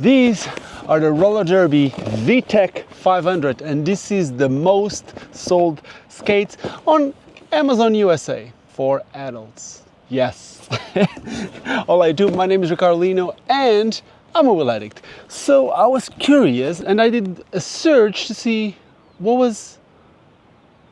These are the Roller Derby VTech 500, and this is the most sold skates on Amazon USA for adults. Yes. All I do, my name is Ricardo Lino, and I'm a wheel addict. So I was curious and I did a search to see what was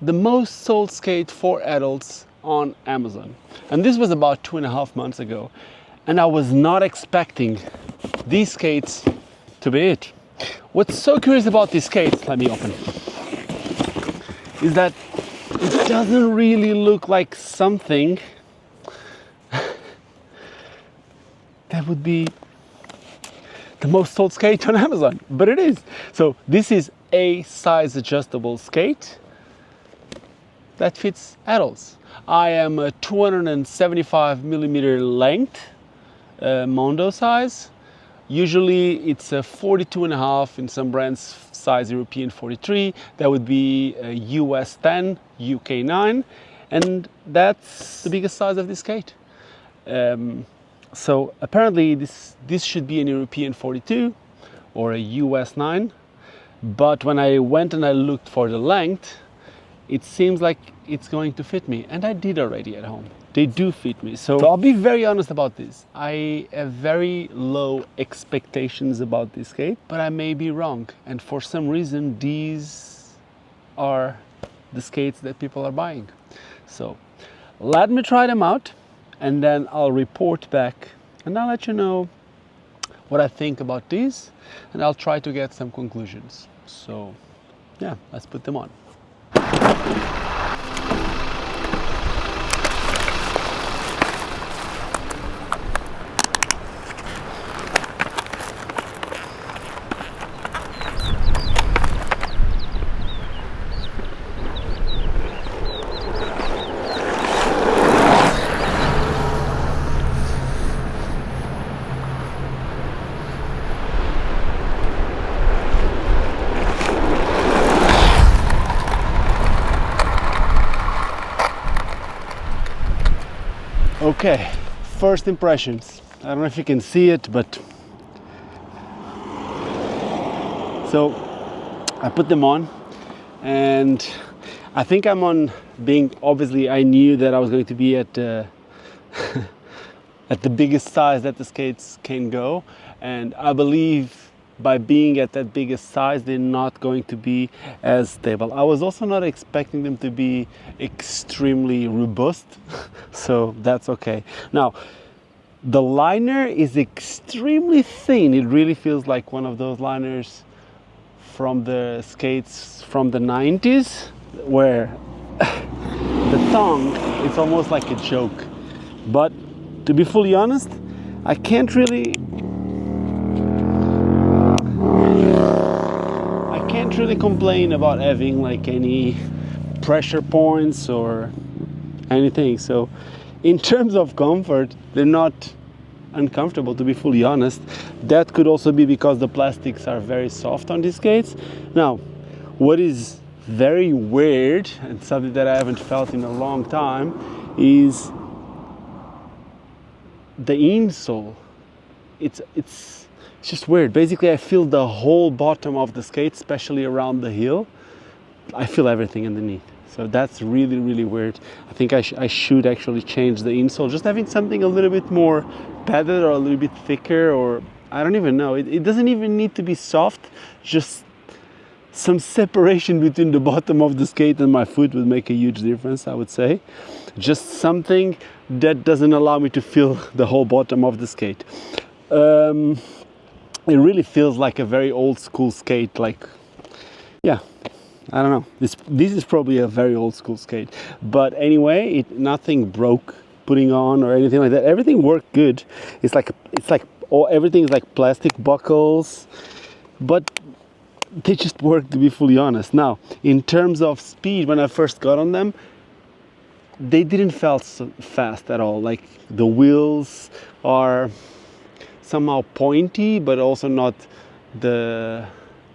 the most sold skate for adults on Amazon. And this was about 2.5 months ago. And I was not expecting these skates to be it. What's so curious about these skates, let me open, is that it doesn't really look like something that would be the most sold skate on Amazon, but it is. So this is a size adjustable skate that fits adults. I am a 275 millimeter length, Mondo size. Usually it's a 42.5, in some brands size European 43. That would be a US 10, UK 9, and that's the biggest size of this skate. So apparently this should be an European 42 or a US 9, but when I went and I looked for the length, it seems like it's going to fit me, and I did already at home. They do fit me. So I'll be very honest about this. I have very low expectations about this skate, but I may be wrong. And for some reason, these are the skates that people are buying. So let me try them out, and then I'll report back and I'll let you know what I think about these, and I'll try to get some conclusions. So yeah, let's put them on. Okay, first impressions. I don't know if you can see it, but so I put them on, and I think I'm on being, obviously I knew that I was going to be at at the biggest size that the skates can go, and I believe by being at that biggest size, they're not going to be as stable. I was also not expecting them to be extremely robust, so that's okay. Now, the liner is extremely thin. It really feels like one of those liners from the skates from the 90s, where the tongue is almost like a joke. But to be fully honest, I can't really complain about having like any pressure points or anything. So in terms of comfort, they're not uncomfortable, to be fully honest. That could also be because the plastics are very soft on these skates. Now, what is very weird and something that I haven't felt in a long time is the insole. It's just weird. Basically, I feel the whole bottom of the skate, especially around the heel. I feel everything underneath. So that's really, really weird. I think I should actually change the insole. Just having something a little bit more padded or a little bit thicker, or I don't even know. It doesn't even need to be soft. Just some separation between the bottom of the skate and my foot would make a huge difference, I would say. Just something that doesn't allow me to feel the whole bottom of the skate. It really feels like a very old school skate. Like, yeah, I don't know. This is probably a very old school skate. But anyway, nothing broke putting on or anything like that. Everything worked good. It's like everything is like plastic buckles, but they just work, to be fully honest. Now, in terms of speed, when I first got on them, they didn't feel so fast at all. Like the wheels are somehow pointy, but also not the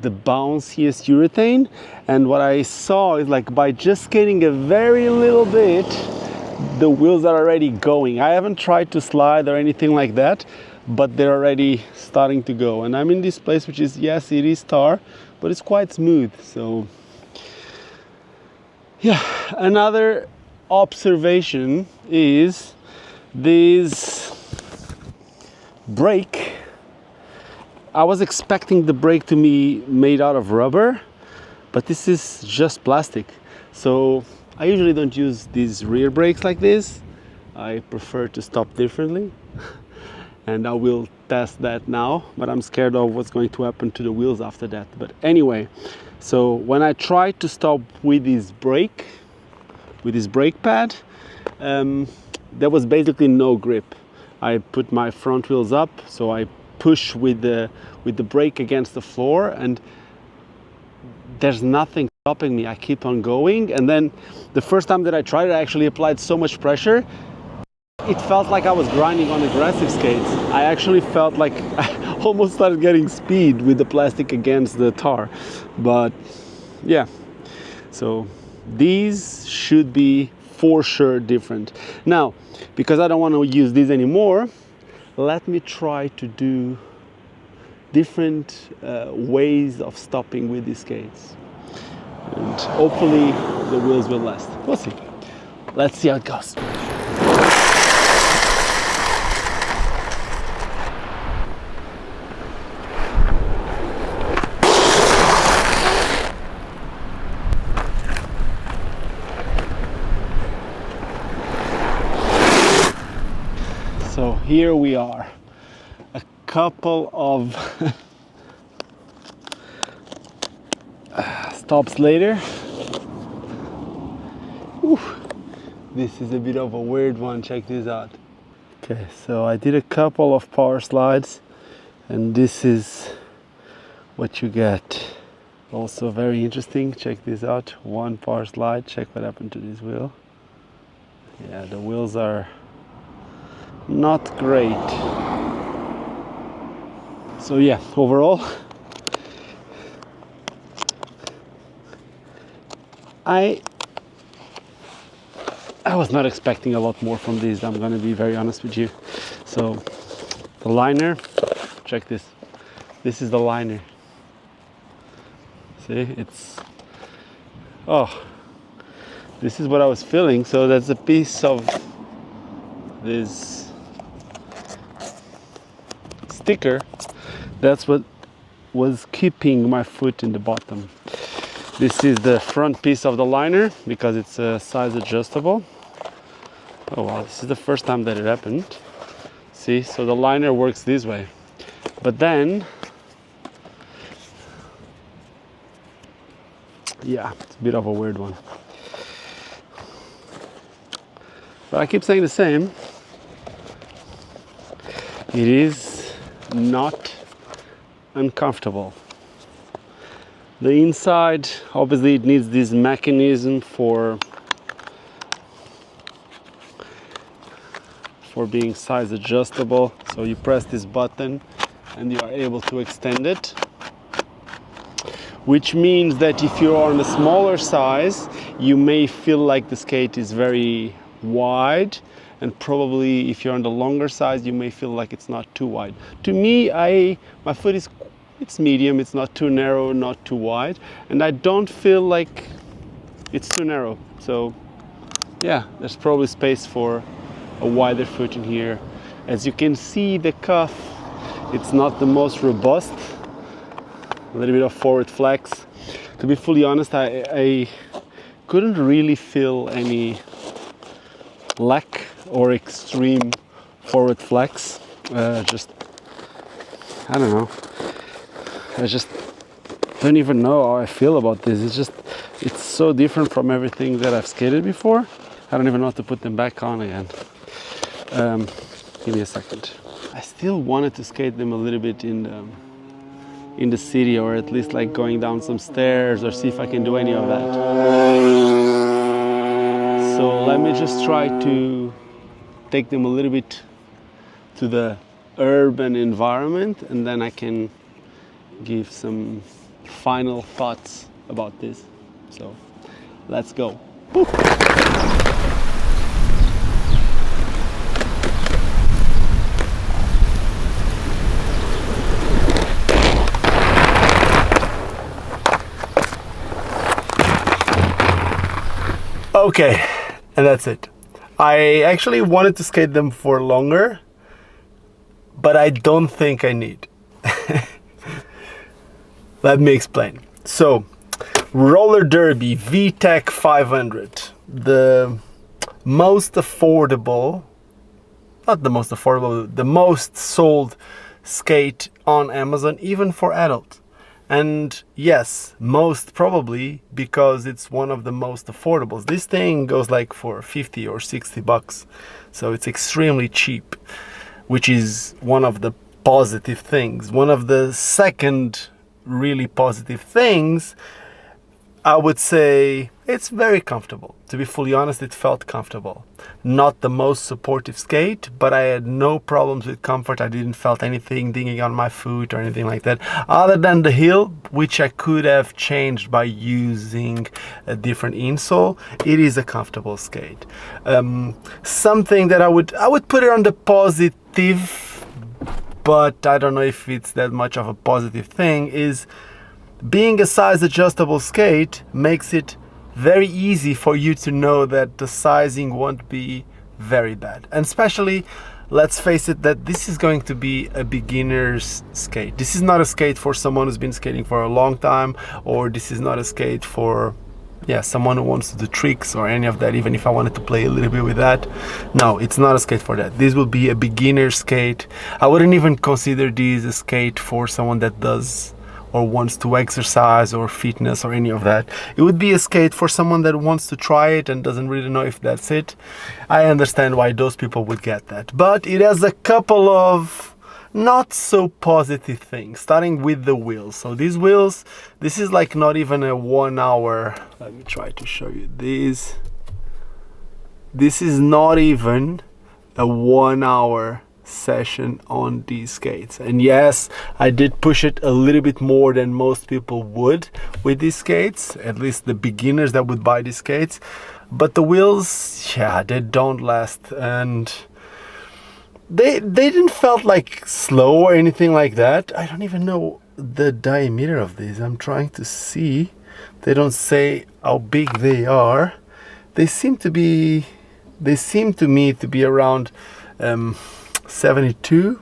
bounciest urethane. And what I saw is, like, by just skating a very little bit, the wheels are already going. I haven't tried to slide or anything like that, but they're already starting to go. And I'm in this place which is, yes, it is tar, but it's quite smooth. So yeah, another observation is this brake. I was expecting the brake to be made out of rubber, but this is just plastic. So I usually don't use these rear brakes like this. I prefer to stop differently. And I will test that now, but I'm scared of what's going to happen to the wheels after that. But anyway, so when I tried to stop with this brake pad, there was basically no grip. I put my front wheels up, so I push with the brake against the floor, and there's nothing stopping me. I keep on going, and then the first time that I tried it, I actually applied so much pressure. It felt like I was grinding on aggressive skates. I actually felt like I almost started getting speed with the plastic against the tar. But yeah, so these should be for sure different. Now, because I don't want to use these anymore, let me try to do different ways of stopping with these skates. And hopefully the wheels will last. We'll see. Let's see how it goes. So here we are, a couple of stops later. Whew. This is a bit of a weird one, check this out. Okay, so I did a couple of power slides, and this is what you get. Also very interesting, check this out. One power slide, check what happened to this wheel. Yeah, the wheels are not great. So yeah, overall I was not expecting a lot more from these, I'm gonna be very honest with you. So the liner, check this. This is the liner. See, it's, oh, this is what I was feeling. So that's a piece of this sticker. That's what was keeping my foot in the bottom. This is the front piece of the liner because it's size adjustable. Oh wow, this is the first time that it happened. See, so the liner works this way. But then, yeah, it's a bit of a weird one. But I keep saying the same. It is not uncomfortable. The inside, obviously it needs this mechanism for being size adjustable. So you press this button and you are able to extend it. Which means that if you're on a smaller size, you may feel like the skate is very wide, and probably if you're on the longer size, you may feel like it's not too wide. To me, my foot is, it's medium, it's not too narrow, not too wide, and I don't feel like it's too narrow. So yeah, there's probably space for a wider foot in here. As you can see, the cuff, it's not the most robust, a little bit of forward flex. To be fully honest, I couldn't really feel any lack or extreme forward flex. Just, I don't know. I just don't even know how I feel about this. It's so different from everything that I've skated before. I don't even know how to put them back on again. Give me a second. I still wanted to skate them a little bit in the city, or at least like going down some stairs, or see if I can do any of that. So let me just try to take them a little bit to the urban environment, and then I can give some final thoughts about this. So let's go. Boop. Okay, and that's it. I actually wanted to skate them for longer, but I don't think I need. Let me explain. So, roller derby VTech 500, the most affordable, not the most affordable, the most sold skate on Amazon, even for adults. And yes, most probably because it's one of the most affordables. This thing goes like for 50 or 60 bucks. So it's extremely cheap, which is one of the positive things. One of the second really positive things, I would say it's very comfortable. To be fully honest, it felt comfortable. Not the most supportive skate, but I had no problems with comfort. I didn't felt anything dinging on my foot or anything like that. Other than the heel, which I could have changed by using a different insole, it is a comfortable skate. Something that I would put it on the positive, but I don't know if it's that much of a positive thing, is being a size adjustable skate makes it very easy for you to know that the sizing won't be very bad. And especially, let's face it, that this is going to be a beginner's skate. This is not a skate for someone who's been skating for a long time, or this is not a skate for someone who wants to do tricks or any of that, even if I wanted to play a little bit with that. No, it's not a skate for that. This will be a beginner skate. I wouldn't even consider this a skate for someone that does or wants to exercise or fitness or any of that. It would be a skate for someone that wants to try it and doesn't really know if that's it. I understand why those people would get that. But it has a couple of not so positive things, starting with the wheels. So these wheels, this is like not even a 1 hour. Let me try to show you this. This is not even a 1 hour session on these skates. And yes, I did push it a little bit more than most people would with these skates, at least the beginners that would buy these skates. But the wheels, they don't last, and they didn't felt like slow or anything like that. I don't even know the diameter of these. I'm trying to see. They don't say how big they are. They seem to me to be around 72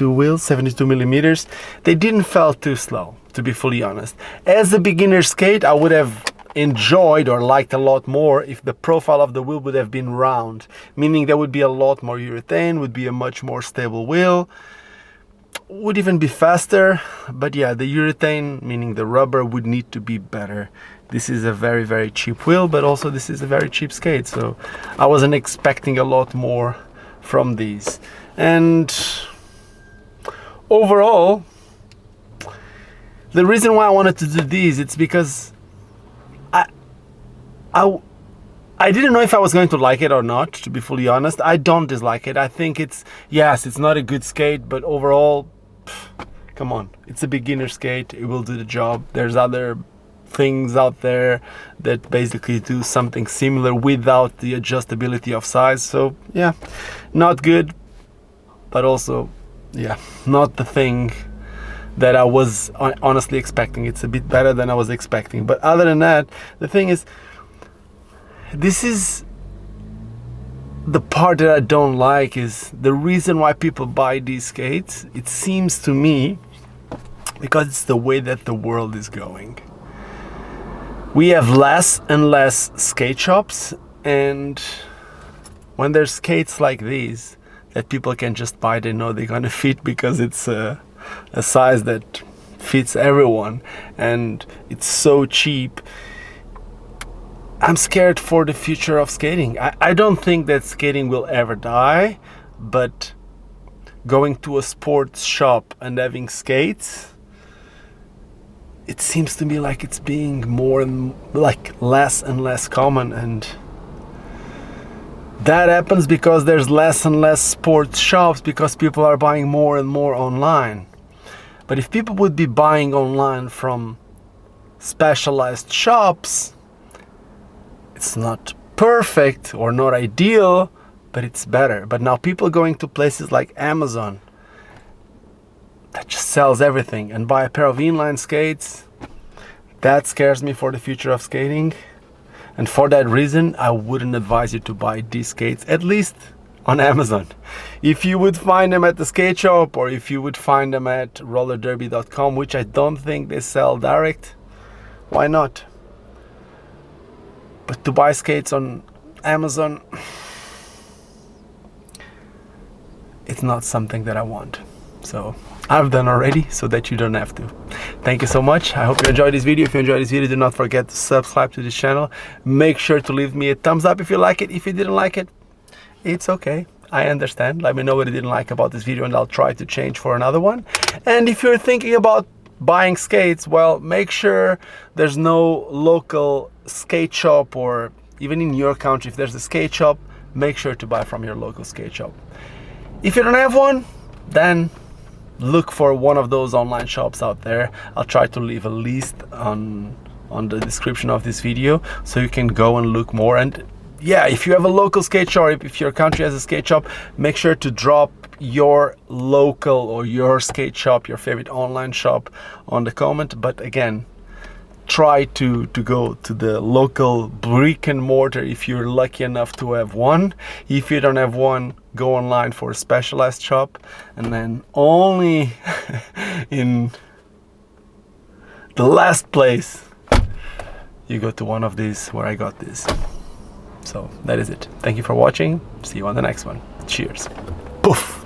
wheels, 72 millimeters. They didn't feel too slow, to be fully honest. As a beginner skate, I would have enjoyed or liked a lot more if the profile of the wheel would have been round, meaning there would be a lot more urethane, would be a much more stable wheel, would even be faster. But yeah, the urethane, meaning the rubber, would need to be better. This is a very, very cheap wheel, but also this is a very cheap skate, so I wasn't expecting a lot more from these. And overall, the reason why I wanted to do these, it's because I didn't know if I was going to like it or not, to be fully honest. I don't dislike it. I think it's not a good skate, but overall, come on, it's a beginner skate. It will do the job. There's other things out there that basically do something similar without the adjustability of size. So yeah, not good, but also not the thing that I was honestly expecting. It's a bit better than I was expecting, but other than that, the thing is, this is the part that I don't like, is the reason why people buy these skates. It seems to me because it's the way that the world is going. We have less and less skate shops, and when there's skates like these that people can just buy, they know they're gonna fit because it's a size that fits everyone and it's so cheap. I'm scared for the future of skating. I don't think that skating will ever die, but going to a sports shop and having skates, it seems to me like it's being more and less and less common, and that happens because there's less and less sports shops, because people are buying more and more online. But if people would be buying online from specialized shops, it's not perfect or not ideal, but it's better. But now people going to places like Amazon that just sells everything and buy a pair of inline skates, that scares me for the future of skating. And for that reason, I wouldn't advise you to buy these skates, at least on Amazon. If you would find them at the skate shop, or if you would find them at rollerderby.com, which I don't think they sell direct, why not? But to buy skates on Amazon, it's not something that I want. So I've done already, so that you don't have to. Thank you so much. I hope you enjoyed this video. If you enjoyed this video, do not forget to subscribe to this channel. Make sure to leave me a thumbs up if you like it. If you didn't like it, it's okay. I understand. Let me know what you didn't like about this video, and I'll try to change for another one. And if you're thinking about buying skates, well, make sure there's no local skate shop, or even in your country, if there's a skate shop, make sure to buy from your local skate shop. If you don't have one, then look for one of those online shops out there. I'll try to leave a list on the description of this video, so you can go and look more. And yeah, if you have a local skate shop, if your country has a skate shop, make sure to drop your local or your skate shop, your favorite online shop, on the comment. But again, try to go to the local brick and mortar if you're lucky enough to have one. If you don't have one, go online for a specialized shop, and then only in the last place you go to one of these where I got this. So that is it. Thank you for watching. See you on the next one. Cheers. Poof.